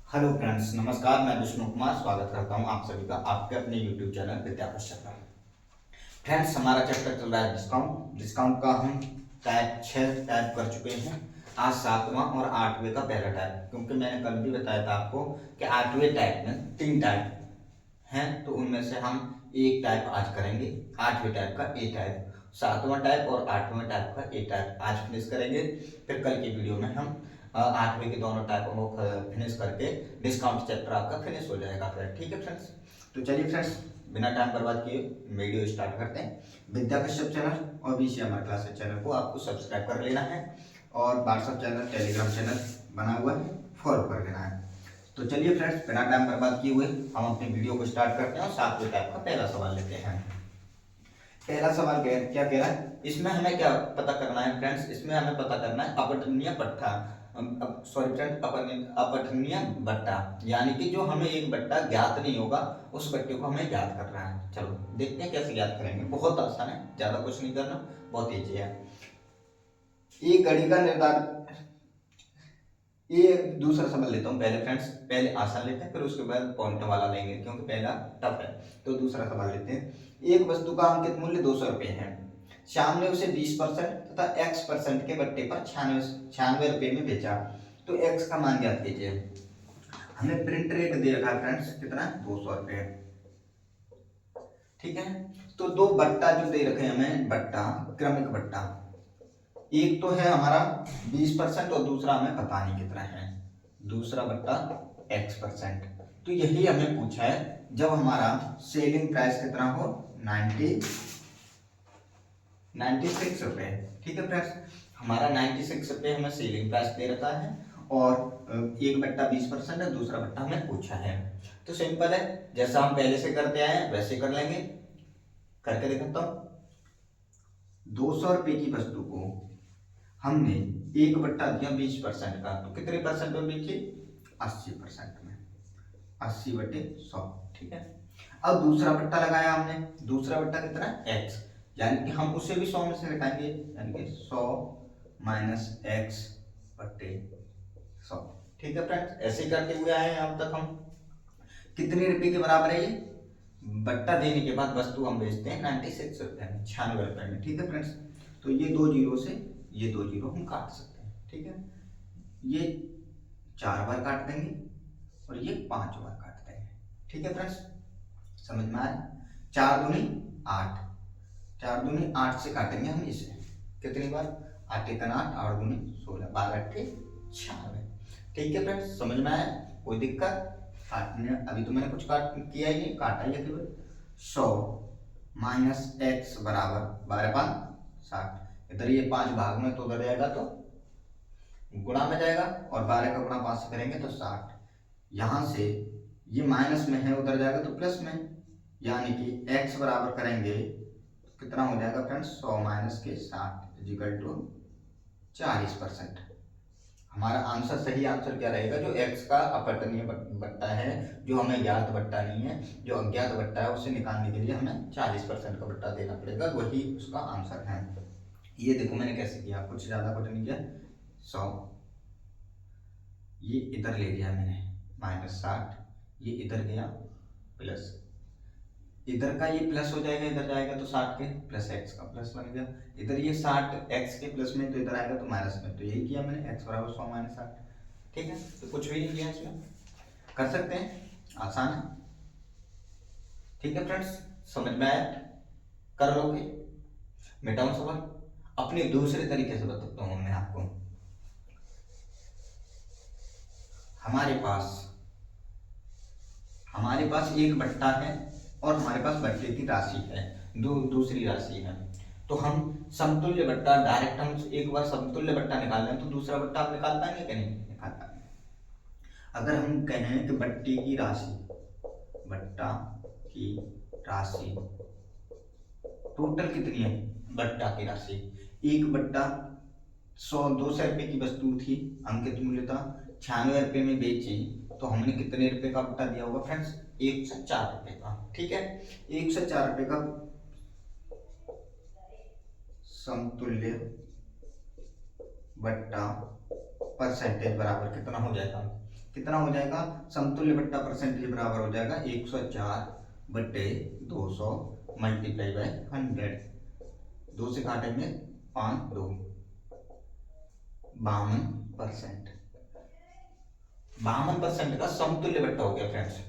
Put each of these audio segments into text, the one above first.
Hello friends, नमस्कार। मैं विष्णु कुमार स्वागत करता हूं आप सभी का आपके अपने यूट्यूब चैनल विद्या कश्यप पर। फ्रेंड्स, हमारा चैप्टर चल रहा है डिस्काउंट। डिस्काउंट का हम टाइप 6 टाइप कर चुके हैं। आज 7वां और 8वें का पहला टाइप, क्योंकि मैंने कल भी बताया था आपको कि 8वें टाइप में 3 टाइप हैं, तो उनमें से हम एक टाइप आज करेंगे। 8वें टाइप का ए टाइप, 7वां टाइप और 8वें टाइप का ए टाइप आज फिनिश करेंगे। फिर कल की वीडियो में हम 8वें के दोनों टाइपों को फिनिश करके डिस्काउंट चैप्टर आपका फिनिश हो जाएगा। फिर ठीक है फ्रेंड्स, तो चलिए फ्रेंड्स, बिना टाइम बर्बाद किए वीडियो स्टार्ट करते हैं। विद्या कश्यप चैनल और बीसीएमआर क्लासेस चैनल को आपको सब्सक्राइब कर लेना है और व्हाट्सएप चैनल, टेलीग्राम चैनल बना हुआ है, फॉलो कर लेना है। तो चलिए फ्रेंड्स, बिना टाइम बर्बाद किए हुए हम अपनी वीडियो को स्टार्ट करते हैं और 7वें टाइप का पहला सवाल लेते हैं। पहला सवाल क्या कह रहा है, इसमें हमें क्या पता करना है फ्रेंड्स? इसमें हमें पता करना है अपठनीय पट्टा, सॉरी फ्रेंड्स, अपठनीय बट्टा, यानी कि जो हमें एक बट्टा ज्ञात नहीं होगा उस बट्टे को हमें ज्ञात करना है। चलो देखते हैं कैसे ज्ञात करेंगे। बहुत आसान है, ज्यादा कुछ नहीं करना, बहुत ईजी है। एक घड़ी का निर्धारित, ये दूसरा सवाल लेता हूँ पहले फ्रेंड्स। पहले आसान लेते हैं, फिर उसके बाद पॉइंट वाला लेंगे, क्योंकि पहला टफ है। तो दूसरा सवाल लेते हैं। एक वस्तु का अंकित मूल्य 200 रुपये है। श्याम ने उसे 20% तथा x% के बट्टे पर 96 रुपये में बेचा, तो x का मान ज्ञात कीजिए। हमें प्रिंट रेट दे रखा है फ्रेंड्स, कितना? 200 रुपये। ठीक है, तो दो बट्टा जो दे रखे हैं हमें, बट्टा, क्रमिक बट्टा, एक तो है हमारा 20% और दूसरा हमें पता नहीं कितना है, दूसरा बट्टा x%। तो यही हमें पूछा है जब हमारा सेलिंग प्राइस कितना हो, 96 रुपए। ठीक है फ्रेंड्स, हमारा 96 रुपए हमें सेलिंग प्राइस दे रखा है और एक बट्टा 20% है, दूसरा बट्टा हमें पूछा है। तो सिंपल है, जैसा हम पहले से करते आए हैं वैसे कर लेंगे। करके दिखाता हूँ। 200 रुपए की वस्तु को हमने एक बट्टा दिया 20% का, तो कितने परसेंट में बेची? 80% में, 80/100। ठीक है, अब दूसरा बट्टा लगाया हमने, दूसरा बट्टा कितना? x, यानी कि हम उसे भी 100 में से घटाएंगे, यानी कि 100 माइनस x/100। ठीक है फ्रेंड्स, ऐसे करते हुए आए हैं अब तक हम। कितने रुपए के बराबर है ये? बट्टा देने के बाद वस्तु हम बेचते हैं 96 रुपए में, 96 रुपए में। ठीक है फ्रेंड्स, तो ये दो जीरो से ये दो जीरो हम काट सकते हैं। ठीक है, ये 4 बार काट देंगे और ये 5 बार काट देंगे। ठीक है फ्रेंड्स, समझ में आया? 4 दूनी 8, 4 दूनी 8 से काटेंगे हम इसे। कितनी बार? 8 एकन 8, 8 दूनी 16, 12 अट्ठे 96। ठीक है फ्रेंड्स, समझ में आया? कोई दिक्कत? काटने अभी तो मैंने कुछ काट किया ही नहीं, काटा ही है केवल। 100 माइनस x बराबर 12×5=60। इधर ये 5 भाग में तो उधर जाएगा तो गुणा में जाएगा, और 12 का गुणा 5 से करेंगे तो 60। यहां से ये माइनस में है, उधर जाएगा तो प्लस में, यानी कि x बराबर करेंगे तो कितना हो जाएगा फ्रेंड्स? 100 माइनस के 60 इजिकल टू 40%। हमारा आंसर, सही आंसर क्या रहेगा? जो x का अपठनीय बट्टा है, जो हमें ज्ञात बट्टा नहीं है, जो अज्ञात बट्टा है, उसे निकालने के लिए हमें 40% का बट्टा देना पड़ेगा, वही उसका आंसर है। ये देखो मैंने कैसे किया, कुछ ज्यादा कुछ नहीं किया। 100 ये इधर ले लिया मैंने, -60, ये इधर गया प्लस, इधर का ये प्लस हो जाएगा, इधर जाएगा तो 60 के प्लस x का प्लस बन गया, इधर ये 60 x के प्लस में, तो इधर आएगा तो माइनस में। तो यही किया मैंने, x बराबर 100 माइनस 60। ठीक है, तो कुछ भी नहीं किया इसमें, कर सकते हैं, आसान है। ठीक है फ्रेंड्स, समझ में आया? कर लोगे? मिटाऊं सवाल? अपने दूसरे तरीके से बताता हूं मैं आपको। हमारे पास एक बट्टा है और हमारे पास बट्टे की राशि है, दूसरी राशि है। तो हम समतुल्य बट्टा, डायरेक्ट हम एक बार समतुल्य बट्टा निकाल लें तो दूसरा बट्टा आप निकाल पाएंगे कि नहीं निकाल पाएंगे? अगर हम कहें कि बट्टा की राशि टोटल कितनी है? बट्टा की राशि, एक बट्टा 200 रुपए की वस्तु थी, अंकित मूल्य था 96 रुपए में बेची, तो हमने कितने रुपए का बट्टा दिया होगा फ्रेंड्स? 104 रुपए का। ठीक है, 104 रुपए का समतुल्य बट्टा परसेंटेज बराबर कितना हो जाएगा? कितना हो जाएगा, समतुल्य बट्टा परसेंटेज बराबर हो जाएगा 104/200 मल्टीप्लाई बाय 100। 2 से काटेंगे 5 2 52%। 52% का समतुल्य बट्टा हो गया फ्रेंड्स,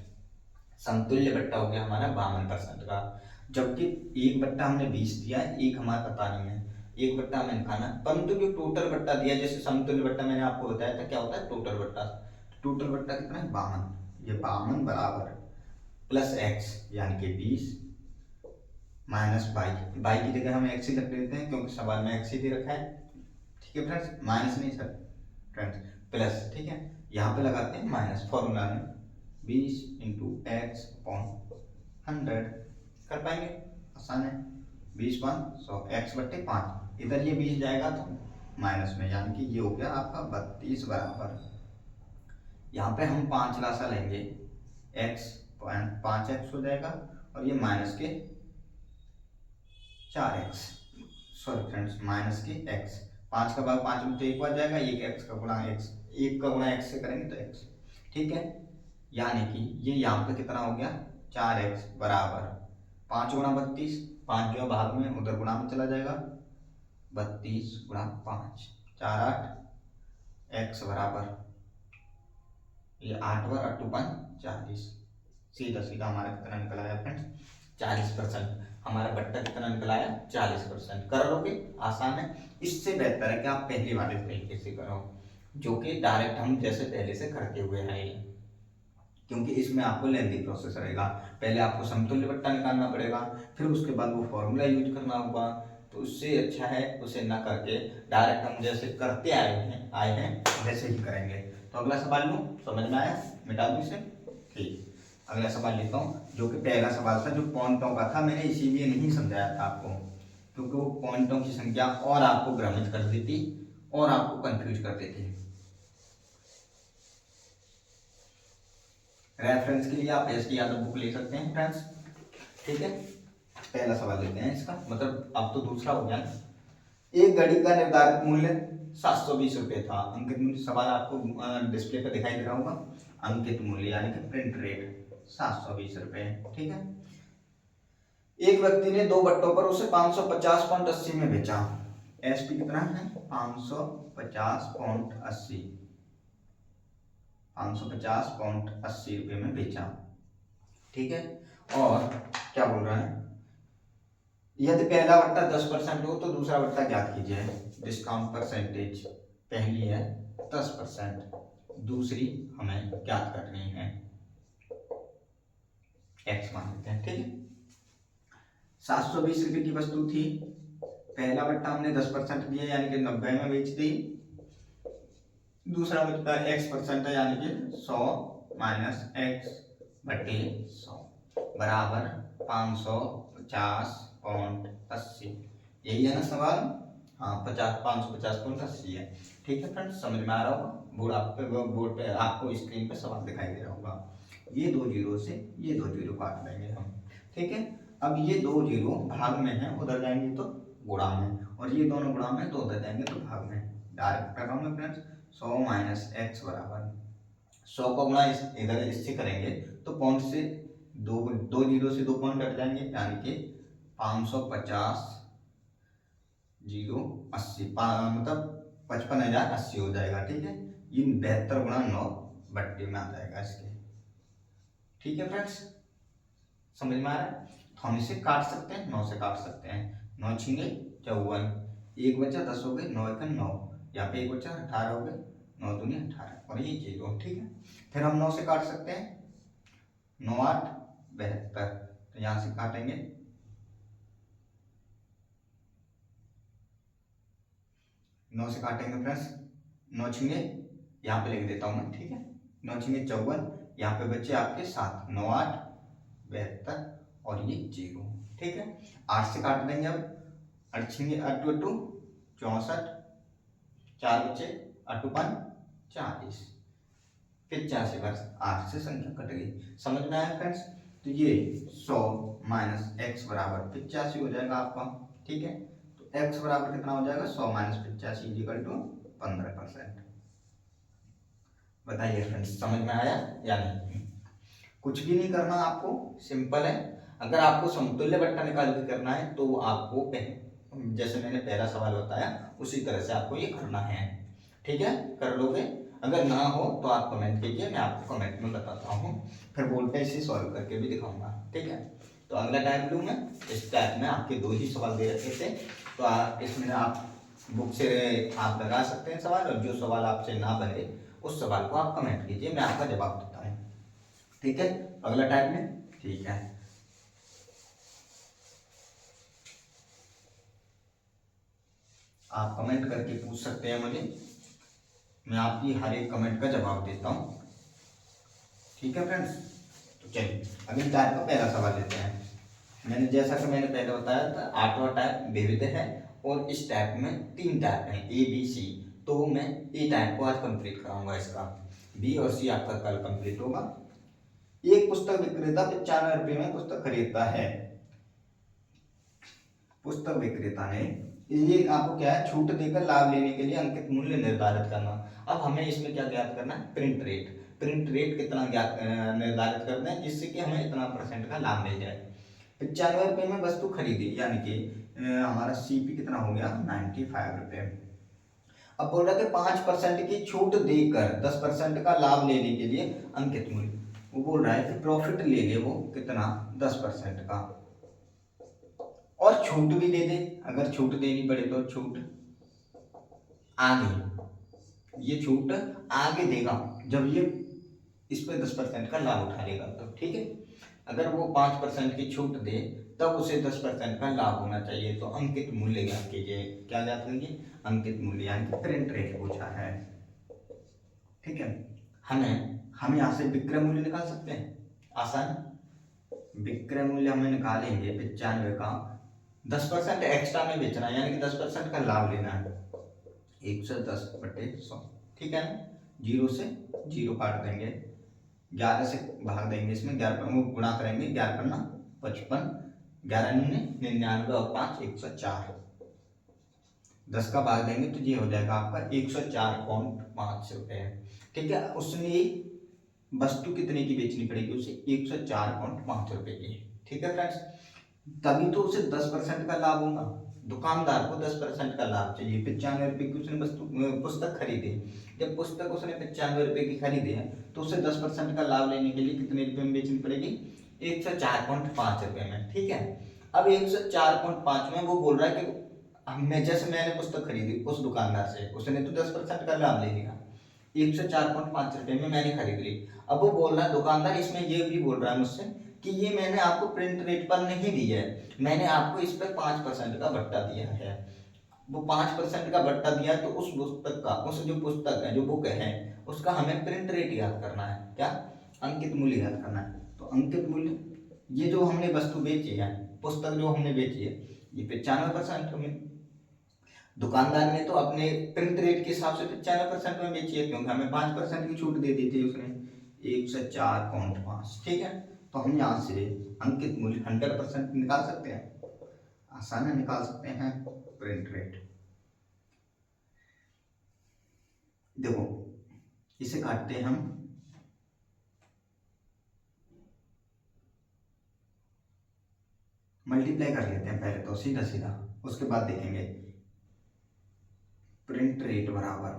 समतुल्य बट्टा हो गया हमारा 52% का। जबकि एक बट्टा हमने 20 दिया है, एक हमारा पता नहीं है, एक बट्टा हमें निकालना है। परंतु जो टोटल बट्टा दिया, जैसे समतुल्य बट्टा मैंने आपको बताया था क्या होता है, टोटल बट्टा। टोटल बट्टा कितना है 52, ये 52 बराबर प्लस एक्स यानी कि 20 माइनस बाई, बाई की जगह हम एक्स ही रख देते हैं क्योंकि सवाल में एक्स ही दे रखा है। ठीक है फ्रेंड्स, माइनस नहीं सर फ्रेंड्स, प्लस। ठीक है, यहाँ पे लगाते हैं माइनस, फॉर्मूला में 20 इंटू एक्स अपॉन 100 कर पाएंगे, आसान है। 20 100 100 एक्स बट्टे 5, इधर ये 20 जाएगा तो माइनस में, यानी कि ये हो गया आपका 32 बराबर। यहाँ पे हम 5 लासा लेंगे, एक्स 5x हो जाएगा और ये माइनस के 4x, सॉरी फ्रेंड्स माइनस के x। 5 का भाग 5 में तो एक बार जाएगा, एक x का गुणा x, एक का गुणा x से करेंगे तो x। ठीक है, यानी कि ये यहाँ पे कितना हो गया 4x बराबर 5 गुणा 32, 5 जो भाग में उधर गुणा में चला जाएगा, 32 गुणा 5 4 8 x बराबर ये 8 बार 8 2 5 40, सीधा सीधा हमारा कितना निकल आया फ्रेंड्स 40%। हमारा बट्टा कितना निकल आया 40%। कर लोगे, आसान है। इससे बेहतर है कि आप पहली वाले तरीके से करो, जो कि डायरेक्ट हम जैसे पहले से करते हुए हैं, क्योंकि इसमें आपको लेंदी प्रोसेस रहेगा। पहले आपको समतुल्य बट्टा निकालना पड़ेगा, फिर उसके बाद वो फॉर्मूला यूज करना होगा। तो उससे अच्छा है उसे ना करके डायरेक्ट हम जैसे करते आए हैं वैसे ही करेंगे। तो अगला सवाल लो, समझ में आया, मिटा दूं इसे। ठीक, अगला सवाल लेता हूँ, जो कि पहला सवाल था जो पॉइंटों का था, मैंने इसीलिए नहीं समझाया था आपको, क्योंकि वो पॉइंटों की संख्या और आपको भ्रमित कर देती और आपको कंफ्यूज कर देती। रेफरेंस के लिए आप एसटी यादव बुक ले सकते हैं फ्रेंड्स। ठीक है, पहला सवाल लेते हैं इसका, मतलब अब तो दूसरा हो गया। एक घड़ी का निर्धारित मूल्य 720 रुपये था। अंकित मूल्य, सवाल आपको डिस्प्ले पर दिखाई दे रहा होगा, अंकित मूल्य यानी कि प्रिंट रेट 720 रुपये। ठीक है, एक व्यक्ति ने 2 बट्टों पर उसे 550.80 में बेचा। एसपी कितना है 550.80, 550.80 रुपये में बेचा। ठीक है, और क्या बोल रहा है, यदि पहला बट्टा 10% हो तो दूसरा बट्टा ज्ञात कीजिए। डिस्काउंट परसेंटेज पहली है 10%, दूसरी हमें ज्ञात करनी है, एक्स मान लेते हैं। ठीक है, 720 रुपये की वस्तु थी, पहला बट्टा हमने 10% दिया यानी कि 90 में बेच दी, दूसरा बट्टा x% है यानी कि 100 माइनस x बटे 100 बराबर 550.80। यही है ना सवाल, हाँ 550.80 है। ठीक है फ्रेंड्स, समझ में आ रहा होगा, बोर्ड पे आपको स्क्रीन पे सवाल दिखाई दे रहा होगा। ये 2 जीरो से ये 2 जीरो काट देंगे हम। ठीक है, अब ये 2 जीरो भाग में है, उधर जाएंगे तो गुणा में, और ये दोनों गुणा में तो उधर जाएंगे तो भाग में। डायरेक्ट कर रहा हूँ मैं फ्रेंड्स, 100 माइनस एक्स बराबर 100 का गुणा इधर इससे करेंगे तो पॉइंट से दो जीरो से 2 पॉइंट कट जाएंगे, यानी कि 550 जीरो 80, मतलब 55,080 हो जाएगा। ठीक है, ये 72 गुणा 9 बट्टे में आ जाएगा इसके। ठीक है फ्रेंड्स, समझ में आ रहा है। तो हम इसे काट सकते हैं, 9 से काट सकते हैं, 9 छीने 54, एक बचा 10 हो गए, 9 एक 9, यहाँ पे एक बचा 18 हो गए, 9 दूनी 18 और ये जीरो। ठीक है, फिर हम 9 से काट सकते हैं, 9 8 72, तो यहाँ से काटेंगे 9 से काटेंगे फ्रेंड्स, 9 छीने यहाँ पे लिख देता हूँ मैं। ठीक है, 9 छीने 54, यहाँ पे बच्चे आपके 7, 9 8 72 और ये जीरो। ठीक है, 8 से काट देंगे, अब 8 छीने 8 2 64, 4 बच्चे 8 5 40, 85 वर्ष 8 से संख्या कट गई। समझ में आया फ्रेंड्स, तो ये 100 माइनस एक्स बराबर 85 हो जाएगा आपका। ठीक है, तो एक्स बराबर कितना हो जाएगा 100 माइनस 85 इक्वल टू 15%, बताइए फ्रेंड्स, समझ में आया या नहीं? कुछ भी नहीं करना आपको, सिंपल है। अगर आपको समतुल्य बट्टा निकाल के करना है तो आपको जैसे मैंने पहला सवाल बताया उसी तरह से आपको ये करना है। ठीक है, कर लोगे? अगर ना हो तो आप कमेंट कीजिए, मैं आपको कमेंट में बताता हूँ, फिर वोल्टेज से सॉल्व करके भी दिखाऊंगा। ठीक है, तो अगला टाइप लूँ मैं। इस टाइप में आपके 2 ही सवाल दे रखे थे, तो इसमें आप बुक से आप लगा सकते हैं सवाल, और जो सवाल आपसे ना बने उस सवाल को आप कमेंट कीजिए, मैं आपका जवाब देता हूँ। ठीक है, अगला टाइप में। ठीक है, आप कमेंट करके पूछ सकते हैं मुझे, मैं आपकी हर एक कमेंट का जवाब देता हूँ। ठीक है फ्रेंड्स, तो चलिए अगली टाइप का पहला सवाल लेते हैं। मैंने जैसा कि मैंने पहले बताया था 8वां टाइप विविध है, और इस टाइप में 3 टाइप हैं ए बी सी, तो मैं ए टाइप को आज कंप्लीट कराऊंगा, इसका बी और सी आपका कल कंप्लीट होगा। एक पुस्तक विक्रेता 95 रुपये में पुस्तक खरीदता है। पुस्तक विक्रेता ने ये आपको क्या है, छूट देकर लाभ लेने के लिए अंकित मूल्य निर्धारित करना। अब हमें इसमें क्या ज्ञात करना है, प्रिंट रेट। प्रिंट रेट कितना निर्धारित करना है जिससे कि हमें इतना % का लाभ मिल जाए। 95 रुपये में वस्तु खरीदी, यानी कि हमारा सीपी कितना हो गया, 95 रुपये। अब बोल रहा है कि 5% की छूट देकर 10% का लाभ लेने के लिए अंकित मूल्य, वो बोल रहा है कि प्रॉफिट ले ले वो कितना, 10% का, और छूट भी दे दे। अगर छूट देनी पड़े तो छूट आगे, ये छूट आगे देगा जब ये इस पे 10% का लाभ उठा लेगा तो। ठीक है, अगर वो 5% की छूट दे तब उसे 10% का लाभ होना चाहिए। तो अंकित मूल्य ज्ञात कीजिए, क्या ज्ञात कीजिए, अंकित मूल्य, यानी कि प्रिंट रेट पूछा है। ठीक है, हम यहाँ से विक्रय मूल्य निकाल सकते हैं, आसान। विक्रय मूल्य हमें निकालेंगे 95 का, 10% एक्स्ट्रा में बेचना है, यानी कि 10% का लाभ लेना है, 110/100। ठीक है, जीरो से जीरो काट देंगे, 11 से भाग देंगे, इसमें 11 पर गुणा करेंगे, 11 पन्ना 55, 11 दूनी 99 और 5 104, 10 का भाग देंगे तो ये हो जाएगा आपका 104.5 रुपये। ठीक है, उसने वस्तु कितने की बेचनी पड़ेगी उसे, 104.5 रुपये की। ठीक है फ्रेंड्स, तभी तो उसे 10% का लाभ होगा। दुकानदार को 10% का लाभ चाहिए। 95 रुपये की उसने वस्तु पुस्तक खरीदी, जब पुस्तक उसने 95 रुपये की खरीदी है तो उसे 10% का लाभ लेने के लिए कितने रुपए में बेचनी पड़ेगी, 104.5 रुपये में। ठीक है, अब 104.5 में वो बोल रहा है कि हमने, जैसे मैंने पुस्तक खरीदी उस दुकानदार से, उसने तो 10% का लाभ ले लिया, 104.5 रुपये में मैंने खरीद ली। अब वो बोल रहा है दुकानदार, इसमें ये भी बोल रहा है मुझसे कि ये मैंने आपको प्रिंट रेट पर नहीं दी है, मैंने आपको इस पर 5% का बट्टा दिया है। वो 5% का बट्टा दिया है, तो उस पुस्तक का, उस जो पुस्तक है, जो बुक है, उसका हमें प्रिंट रेट याद करना है, क्या, अंकित मूल्य याद करना है। तो अंकित मूल्य, ये जो हमने वस्तु बेची है, पुस्तक जो हमने बेची है, ये 95% में, दुकानदार ने तो अपने प्रिंट रेट के हिसाब से 95% में बेची है, क्योंकि हमें 5% की छूट दे दी थी उसने, 104.5। ठीक है, तो हम यहाँ से अंकित मूल्य 100% निकाल सकते हैं, आसानी निकाल सकते हैं। प्रिंट रेट देखो, इसे काटते हैं हम, मल्टीप्लाई कर लेते हैं पहले तो सीधा सीधा, उसके बाद देखेंगे। प्रिंट रेट बराबर,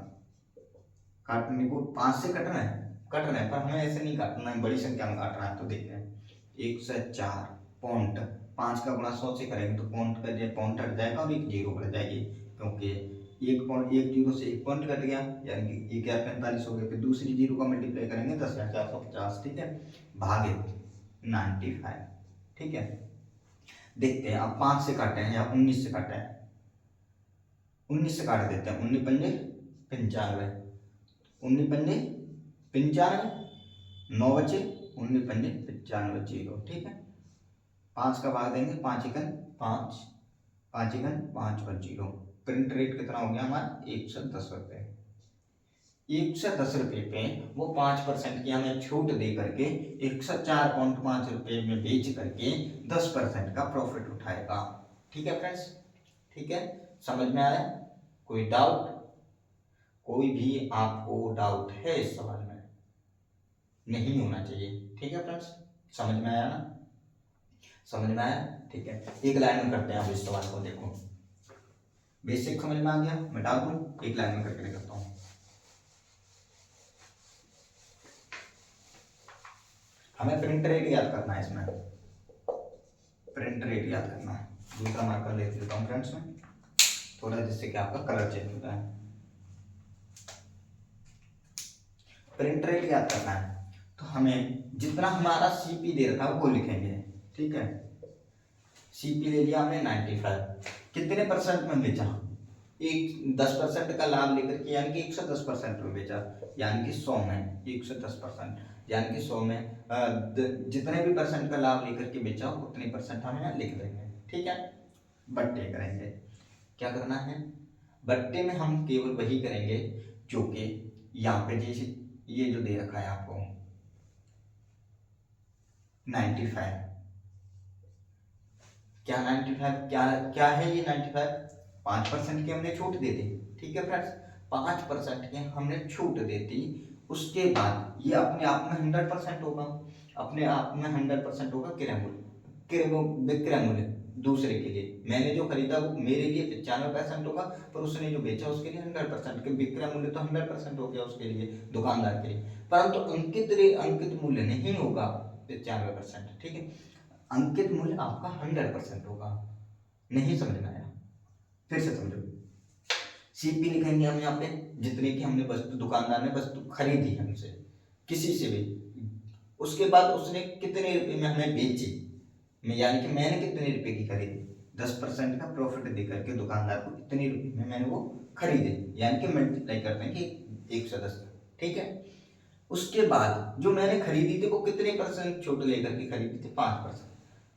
काटने को 5 से कटना है, पर हमें ऐसे नहीं काटना है, बड़ी संख्या में काटना है। तो देखते हैं 104 पॉइंट, 5 का गुणा 100 से करेंगे तो पॉइंट हट जाएगा और एक जीरो बढ़ जाएगी, क्योंकि एक जीरो से एक पॉइंट कट गया, यानी कि 1,45 हो गया। फिर दूसरी जीरो का मल्टीप्लाई करेंगे 10,450। ठीक है, भागे 95। ठीक है, देखते हैं अब 5 से काटे हैं या 19 से काटे हैं। 19 से काट देते हैं, 19 पंजे 95, 19 पंजे 95, 9 बचे, 19 पंजे 95, जीरो। ठीक है, 5 का भाग देंगे, 5 एकन 5, 5 एकन 5 और जीरो। प्रिंट रेट कितना हो गया हमारा, 110 रुपये। 110 रुपये पे वो 5% की हमें छूट दे करके 104.5 रुपये में बेच करके 10% का प्रॉफिट उठाएगा। ठीक है फ्रेंड्स, ठीक है, समझ में आया? कोई डाउट, कोई भी आपको डाउट है इस सवाल में? नहीं होना चाहिए। ठीक है फ्रेंड्स, समझ में आया ना? समझ में आया? ठीक है, एक लाइन में करते हैं अब इस सवाल को। देखो बेसिक समझ में आ गया, मिटा दूं, एक लाइन में करके दिखाता हूँ। हमें प्रिंट रेट याद करना है, इसमें प्रिंट रेट याद करना है। दूसरा मार्कर ले लेता हूँ फ्रेंड्स में थोड़ा, जिससे कि आपका कलर चेंज होता है। प्रिंट रेट याद करना है तो हमें जितना हमारा सीपी दे रखा है वो लिखेंगे। ठीक है, सीपी ले लिया हमने 95, कितने परसेंट में बेचा? एक 10% का लाभ लेकर के, यानी कि 110% में बेचा, यानी कि 100 में 110%, यानी कि 100 में जितने भी परसेंट का लाभ लेकर के बेचा उतने परसेंट हम यहाँ लिख देंगे। ठीक है, बट्टे करेंगे। क्या करना है? बट्टे में हम केवल वही करेंगे जो कि यहाँ पे जैसे ये जो दे रखा है आपको 95, क्या 95 क्या क्या है ये 95? 5% की हमने छूट दे दी। ठीक है फ्रेंड्स, 5% की हमने छूट दे दी, उसके बाद ये अपने आप में 100% होगा, अपने आप में 100% होगा क्रय मूल्य, विक्रय मूल्य दूसरे के लिए। मैंने जो खरीदा वो मेरे लिए 95% होगा, पर उसने जो बेचा उसके लिए 100%, के विक्रय मूल्य तो 100% हो गया उसके लिए, दुकानदार के लिए, परंतु अंकित मूल्य नहीं होगा 95%। ठीक है, अंकित मूल्य आपका 100% होगा। नहीं समझ में आया? फिर से समझो। सीपी लिखेंगे हम यहाँ पे, जितने की हमने वस्तु, दुकानदार ने वस्तु खरीदी हमसे किसी से भी, उसके बाद उसने कितने रुपए में हमें बेची, यानी कि मैंने कितने रुपए की खरीदी, 10% का प्रॉफिट देकर के दुकानदार को कितने रुपए में मैंने वो खरीदे, यानी कि मल्टीप्लाई करते हैं कि 110। ठीक है, उसके बाद जो मैंने खरीदी थी वो कितने परसेंट छूट लेकर के खरीदी थी? 5%।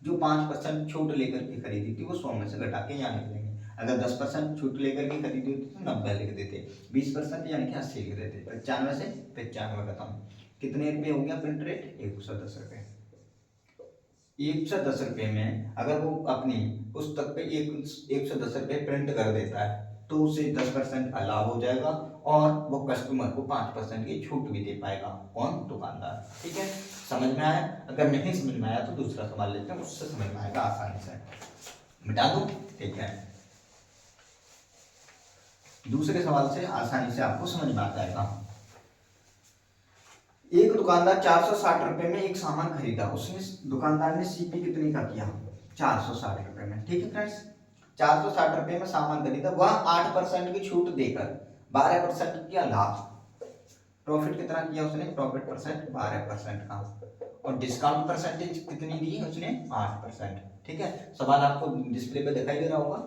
जो 5% छूट लेकर के खरीदी थी वो 100 में से घटा के यहाँ लिख देंगे। अगर 10% छूट लेकर के खरीदी होती तो 90 लिख देते, 20% यानी कि 80 लिख देते, 95 से 95 खत्म। कितने रुपये हो गया प्रिंट रेट? 110 रुपये। 110 रुपये में अगर वो अपनी पुस्तक पे 110 रुपये प्रिंट कर देता है तो उसे 10% का लाभ हो जाएगा और वो कस्टमर को 5% की छूट भी दे पाएगा। कौन? दुकानदार। ठीक है, समझ में आया? अगर नहीं समझ में आया तो दूसरा सवाल लेते हैं, उससे समझ में आएगा आसानी से। मिटा दूं? ठीक है, दूसरे सवाल से आसानी से आपको समझ में आ जाएगा। एक दुकानदार 460 रुपए में एक सामान खरीदा, उसने दुकानदार ने सीपी कितने का किया? 460 रुपए में। ठीक है फ्रेंड्स, 460 रुपए में सामान खरीदा, वह 8% की छूट देकर 12% किया लाभ। प्रॉफिट कितना किया उसने? प्रॉफिट परसेंट 12% का, और डिस्काउंट परसेंटेज कितनी दी है उसने? 8%। ठीक है, सवाल आपको डिस्प्ले पे दिखाई दे रहा होगा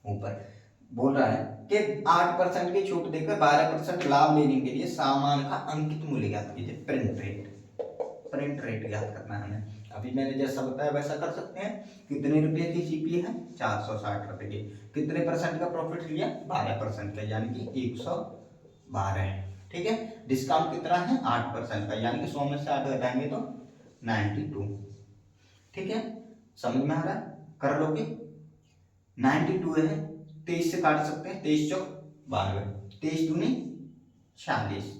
ऊपर, बोल रहा है कि 8% की छूट देकर 12% लाभ लेने के लिए सामान का अंकित मूल्य ज्ञात कीजिए। प्रिंट रेट, प्रिंट रेट ज्ञात करना है हमें। अभी मैंने जैसा बताया वैसा कर सकते हैं। कितने रुपए की सीपी है? 460 रुपए की। कितने परसेंट का प्रॉफिट लिया? 12% का, यानी कि 112। ठीक है, डिस्काउंट कितना है? 8% का, यानी कि 100 में से 8 घटाएंगे तो 92। ठीक है, समझ में आ रहा है? कर लोगे? 92 है, 23 से काट सकते हैं, 23 चौक 92, 23 दूनी 46,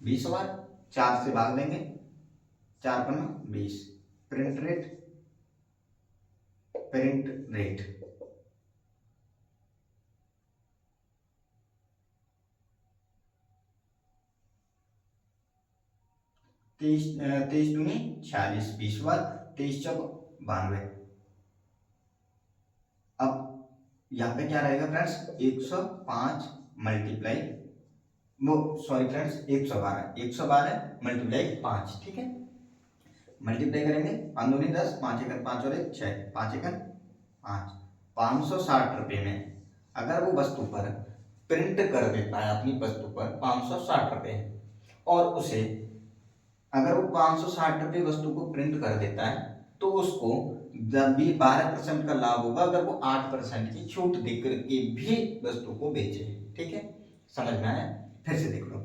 20 बार 4 से भाग देंगे, 4 पन्ना 20। प्रिंट रेट, प्रिंट रेट तेईस दूनी 46, 20 बार 23 चौक 92। अब यहाँ पे क्या रहेगा फ्रेंड्स? 105 मल्टीप्लाई, वो सॉरी फ्रेंड्स 112 मल्टीप्लाई 5। ठीक है, मल्टीप्लाई करेंगे, 5 दूनी 10, 5 एकन 5 और 1 6, 5 एकन 5, 560 रुपये में अगर वो वस्तु पर प्रिंट कर देता है, अपनी वस्तु पर 560 रुपये, और उसे अगर वो 560 रुपये वस्तु को प्रिंट कर देता है तो उसको जब भी 12% का लाभ होगा अगर वो 8% की छूट देकर के भी वस्तु को बेचे। ठीक है, समझ में आया? फिर से देख लो,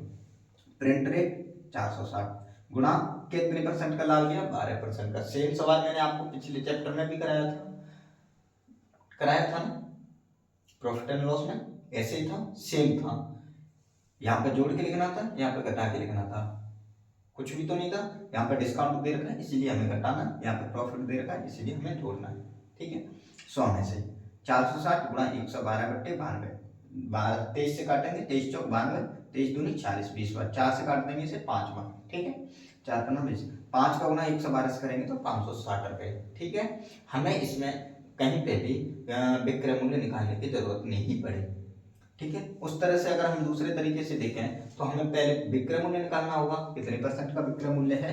प्रिंट रेट 460 गुणा कितने परसेंट का लाभ लिया? 12% का। सेम सवाल मैंने आपको पिछले चैप्टर में भी कराया था ना, प्रॉफिट एंड लॉस में ऐसे ही था, सेम था। यहाँ पे जोड़ के लिखना था, यहाँ पे घटा के लिखना था। कुछ भी तो नहीं था, यहाँ पर डिस्काउंट दे रखा है इसीलिए हमें घटाना, यहाँ पर प्रॉफिट दे रखा है इसीलिए हमें जोड़ना है। ठीक है, 100 में से 460 गुणा 112 बट्टे 92, 23 से काटेंगे, 23 चौक 92, 23 दूनी 40, 20 बार 4 से काट देंगे इसे 5 बार। ठीक है, 4 पन्ना 20, 5 का गुना 112 से करेंगे तो 560 रुपये। ठीक है, हमें इसमें कहीं पे भी विक्रय मूल्य निकालने की जरूरत नहीं पड़ी। ठीक है, उस तरह से अगर हम दूसरे तरीके से देखें तो हमें पहले विक्रय मूल्य निकालना होगा। कितने परसेंट का विक्रय मूल्य है?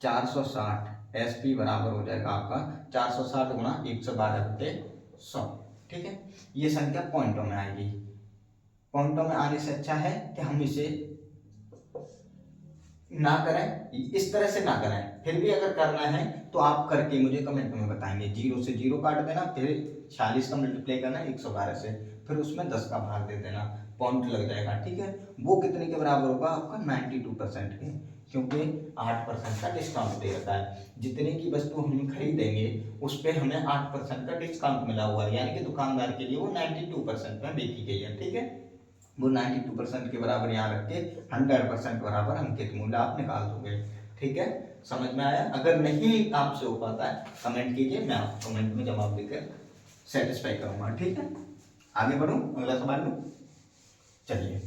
460। एसपी बराबर हो जाएगा आपका 460 गुणा 112/100। ठीक है, ये संख्या पॉइंटों में आएगी। पॉइंटों में आने से अच्छा है कि हम इसे ना करें, इस तरह से ना करें। फिर भी अगर करना है तो आप करके मुझे कमेंट में बताएंगे। 0 से 0 काट देना, फिर 40 का मल्टीप्लाई करना 112 से, फिर उसमें 10 का भाग दे देना, पॉइंट लग जाएगा। ठीक है, वो कितने के बराबर होगा आपका? 92% के, क्योंकि 8% का डिस्काउंट दे रखा है। जितने की वस्तु हम खरीदेंगे उस पर हमें 8% का डिस्काउंट मिला हुआ है, यानी कि दुकानदार के लिए वो 92% में बेची गई है। ठीक है, वो 92% के बराबर यहाँ रख के 100% बराबर अंकित मूल्य आप निकाल दोगे। ठीक है, समझ में आया? अगर नहीं आपसे हो पाता है कमेंट कीजिए, मैं आपको कमेंट में जवाब देकर सेटिस्फाई करूंगा। ठीक है, आगे बढ़ूं, अगला सवाल लूं। चलिए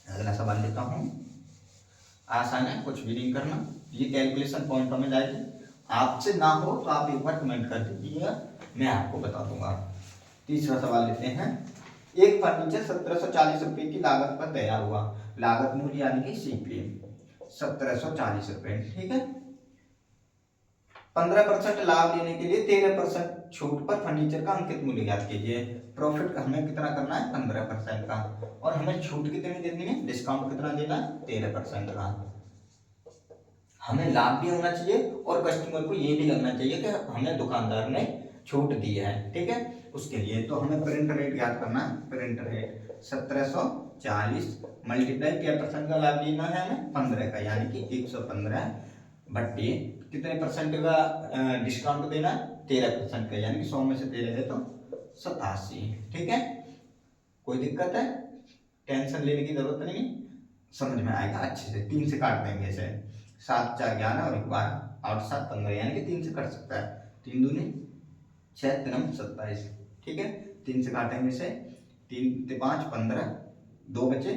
अगला सवाल लेता हूं। आसान है, कुछ भी नहीं करना, ये कैलकुलेशन पॉइंटों में जाएगी। आपसे ना हो तो आप एक बार कमेंट कर दीजिएगा, मैं आपको बता दूंगा। तीसरा सवाल लेते हैं। एक फर्नीचर 1740 रुपए की लागत पर तैयार हुआ। लागत मूल्य यानी कि सीपी 1740 रुपए। ठीक है, 15% लाभ लेने के लिए 13% छूट पर फर्नीचर का अंकित मूल्य ज्ञात कीजिए। प्रॉफिट हमें कितना करना है? 15% का, और हमें छूट कितनी देनी है? डिस्काउंट कितना देना है? 13% का। हमें लाभ भी होना चाहिए और कस्टमर को ये भी लगना चाहिए कि हमें दुकानदार ने छूट दी है। ठीक है, उसके लिए तो हमें प्रिंट रेट याद करना है। प्रिंट रेट 1740 मल्टीप्लाई क्या परसेंट का लाभ लेना है हमें? 15 का, यानी कि 115 बट्टे कितने परसेंट का डिस्काउंट देना है? 13% का, यानी कि 100 में से 13 है तो 87। ठीक है, कोई दिक्कत है? टेंशन लेने की जरूरत नहीं, समझ में आएगा अच्छे से। 3 से काट देंगे इसे, 7 4 11 और 1 12 8 7 15, यानी कि 3 से कट सकता है। 3 दूनी 6 3 27। ठीक है, 3 से काटेंगे इसे, 3 ते 5 15, 2 बचे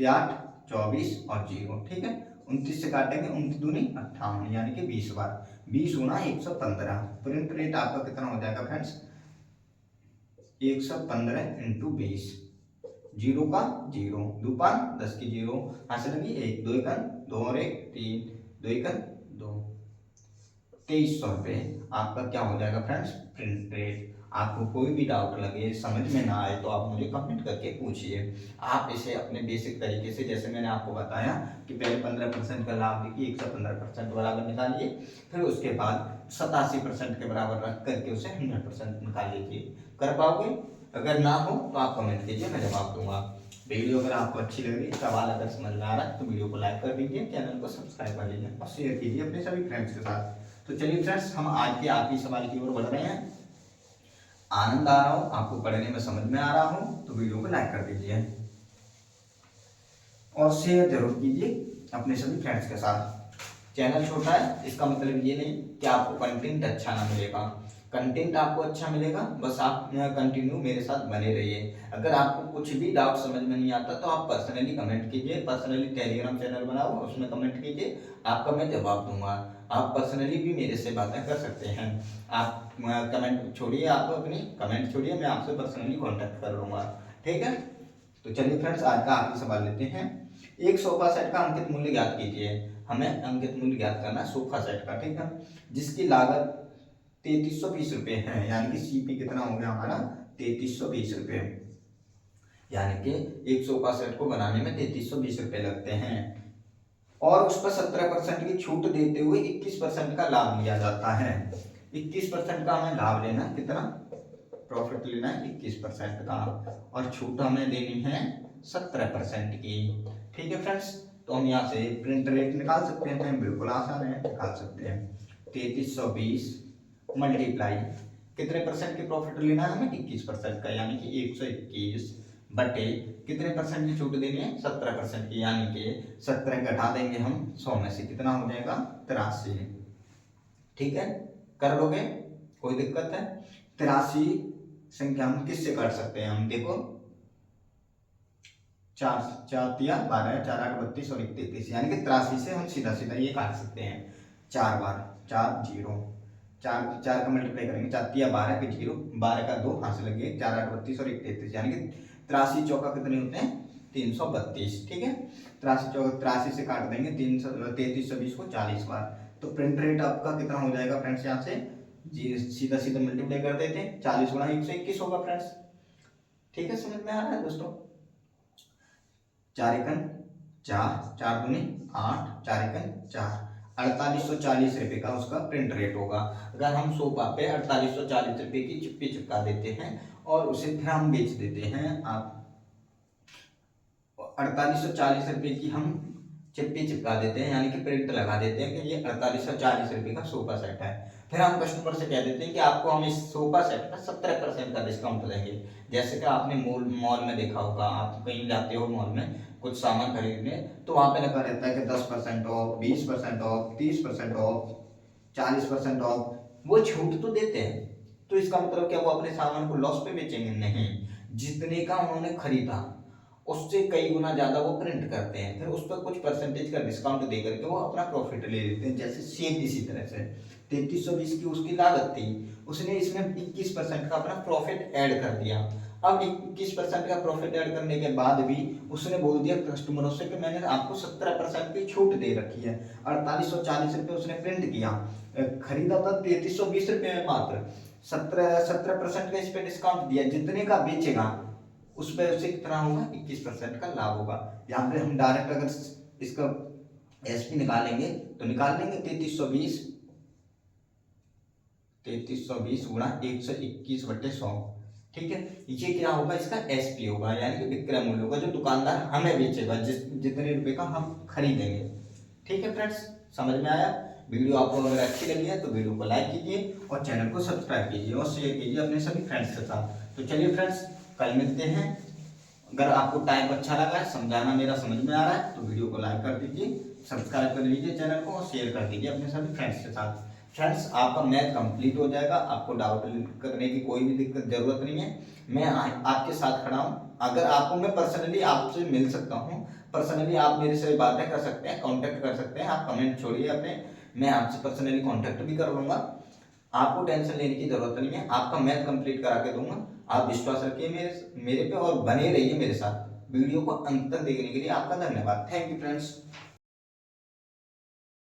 8 24 और 0। ठीक है, 29 से काटेंगे, 29 दूनी 58, यानी कि 20 बार। 20 गुणा 115। प्रिंट रेट आपका कितना हो जाएगा फ्रेंड्स? 115 इंटू 20, 0 का 0, 2 5 10 की 0, हाथ से लगी 1, 2 1 2 और 1 3, 2 1 2, 2300 रुपये आपका क्या हो जाएगा फ्रेंड्स? Print rate. आपको कोई भी डाउट लगे, समझ में ना आए तो आप मुझे कमेंट करके पूछिए। आप इसे अपने बेसिक तरीके से, जैसे मैंने आपको बताया कि पहले 15% का लाभ देखिए, 115% बराबर निकालिए, फिर उसके बाद 87% के बराबर रख करके उसे 100% निकाल लीजिए। कर पाओगे? अगर ना हो तो आप कमेंट कीजिए, मैं जवाब दूंगा। वीडियो अगर आपको अच्छी लग रही, सवाल अगर समझ में आ रहा है तो वीडियो को लाइक कर दीजिए, चैनल को सब्सक्राइब कर लीजिए और शेयर कीजिए अपने सभी फ्रेंड्स के साथ। तो चलिए फ्रेंड्स, हम आज के आखिरी सवाल की ओर बढ़ रहे हैं। आनंद आ रहा हो, आपको पढ़ने में समझ में आ रहा हो तो वीडियो को लाइक कर दीजिए और शेयर जरूर कीजिए अपने सभी फ्रेंड्स के साथ। चैनल छोटा है इसका मतलब ये नहीं कि आपको कंटेंट अच्छा ना मिलेगा। कंटेंट आपको अच्छा मिलेगा, बस आप कंटिन्यू मेरे साथ बने रहिए। अगर आपको कुछ भी डाउट समझ में नहीं आता तो आप पर्सनली कमेंट कीजिए। पर्सनली टेलीग्राम चैनल बनाओ, उसमें कमेंट कीजिए, आपका मैं जवाब दूंगा। आप पर्सनली भी मेरे से बातें कर सकते हैं। आप कमेंट छोड़िए, आप अपनी कमेंट छोड़िए, मैं आपसे पर्सनली कॉन्टैक्ट कर लूँगा। ठीक है, तो चलिए फ्रेंड्स, आज का आखिरी सवाल लेते हैं। एक सोफा सेट का अंकित मूल्य ज्ञात कीजिए। हमें अंकित मूल्य ज्ञात करना है सोफा सेट का। ठीक है, जिसकी लागत 3320 रुपये है, यानी कि सीपी कितना हो गया हमारा? 3320 रुपये, यानी कि एक सोफा सेट को बनाने में 3320 रुपये लगते हैं और उस पर 17% की छूट देते हुए 21% का लाभ लिया जाता है। 21% का हमें लाभ लेना, कितना प्रॉफिट लेना है? 21% का, और छूट हमें देनी है 17% की। ठीक है फ्रेंड्स, तो हम यहाँ से प्रिंट रेट निकाल सकते हैं, बिल्कुल आसान है, निकाल सकते हैं। 3320 मल्टीप्लाई कितने परसेंट की प्रॉफिट लेना है हमें? 21% का, यानी कि 121 बटे कितने परसेंट की छूट देनी है? 17% की, यानी कि 17 घटा देंगे हम 100 में से, कितना हो जाएगा? 83। ठीक है, कर लोगे, कोई दिक्कत है? 83 संख्या हम किससे काट सकते हैं? हम देखो, 4 4 तिया 12, 4 8 32 और 33, यानी कि 83 से हम सीधा सीधा ये काट सकते हैं 4 बार, 4 0, 4 4 का मल्टीप्लाई करेंगे, 4 तिया 12 के 0, 12 का 2 हाथ से लगे, 4 8 32 और 33, यानी कि 83 चौका कितने होते हैं? 332। ठीक है, 83 चौका 83 से काट देंगे 3320 को 40 बार। तो प्रिंट रेट आपका कितना हो जाएगा फ्रेंड्स? यहाँ से जी सीधा सीधा मल्टीप्लाई कर देते हैं, 40 गुणा 121 होगा फ्रेंड्स। ठीक है, समझ में आ रहा है दोस्तों? 4 एकन 4, 4 दूनी 8, 4 एकन 4, 4840 रुपये का उसका प्रिंट रेट होगा। अगर हम सोफा पे 4840 रुपये की चिप्पी चिपका देते हैं और उसे फिर हम बेच देते हैं, आप 4840 रुपये की हम चिप्पी चिपका देते हैं, यानी कि प्रिंट लगा देते हैं कि ये 4840 रुपये का सोफा सेट है। फिर हम कस्टमर से कह देते हैं कि आपको हम इस सोफा सेट पर 17% का डिस्काउंट देंगे। जैसे कि आपने मॉल में देखा होगा, आप कहीं जाते हो मॉल में कुछ सामान खरीदने, तो वहां पे लगा रहता है कि 10% ऑफ, 20% ऑफ, 30% ऑफ, 40% ऑफ। वो छूट तो देते हैं, तो इसका मतलब क्या वो अपने सामान को लॉस पे बेचेंगे? नहीं, जितने का उन्होंने खरीदा उससे कई गुना ज्यादा वो प्रिंट करते हैं, फिर उस पर कुछ परसेंटेज का डिस्काउंट दे करके वो अपना प्रॉफिट ले लेते हैं। जैसे सेम इसी तरह से 3320 की उसकी लागत थी, उसने इसमें 21% का अपना प्रॉफिट ऐड कर दिया। अब 21% का प्रॉफिट ऐड करने के बाद भी उसने बोल दिया कस्टमरों से कि मैंने आपको 17% की छूट दे रखी है। 4840 रुपये उसने प्रिंट किया, खरीदा था 3320 रुपये में मात्र, 17% का इस पे डिस्काउंट दिया, जितने का बेचेगा उस पर उसे कितना होगा? 21% का लाभ होगा। यहाँ पे हम डायरेक्ट अगर इसका एसपी निकालेंगे तो निकाल लेंगे 3320 गुणा 121/100। ठीक है, ये क्या होगा? इसका एसपी होगा, यानी कि विक्रय मूल्य होगा, जो दुकानदार हमें बेचेगा जितने रुपए का हम खरीदेंगे। ठीक है फ्रेंड्स, समझ में आया? वीडियो आपको अगर अच्छी लगी है तो वीडियो को लाइक कीजिए और चैनल को सब्सक्राइब कीजिए और शेयर कीजिए अपने सभी फ्रेंड्स के साथ। तो चलिए फ्रेंड्स, कल मिलते हैं। अगर आपको टाइप अच्छा लगा है, समझाना मेरा समझ में आ रहा है, तो वीडियो को लाइक कर दीजिए, सब्सक्राइब कर लीजिए चैनल को और शेयर कर दीजिए अपने सभी फ्रेंड्स के साथ। फ्रेंड्स, आपका मैथ कंप्लीट हो जाएगा, आपको डाउट करने की कोई भी दिक्कत जरूरत नहीं है, मैं आपके साथ खड़ा हूँ। अगर आपको मैं पर्सनली आपसे मिल सकता हूँ, पर्सनली आप मेरे से बातें कर सकते हैं, कांटेक्ट कर सकते हैं, आप कमेंट छोड़िए अपने, मैं आपसे पर्सनली कांटेक्ट भी कर लूंगा। आपको टेंशन लेने की जरूरत नहीं है, आपका मैथ कंप्लीट करा के दूंगा। आप विश्वास रखिए मेरे पे और बने रहिए मेरे साथ। वीडियो को अंत तक देखने के लिए आपका धन्यवाद। Thank you friends.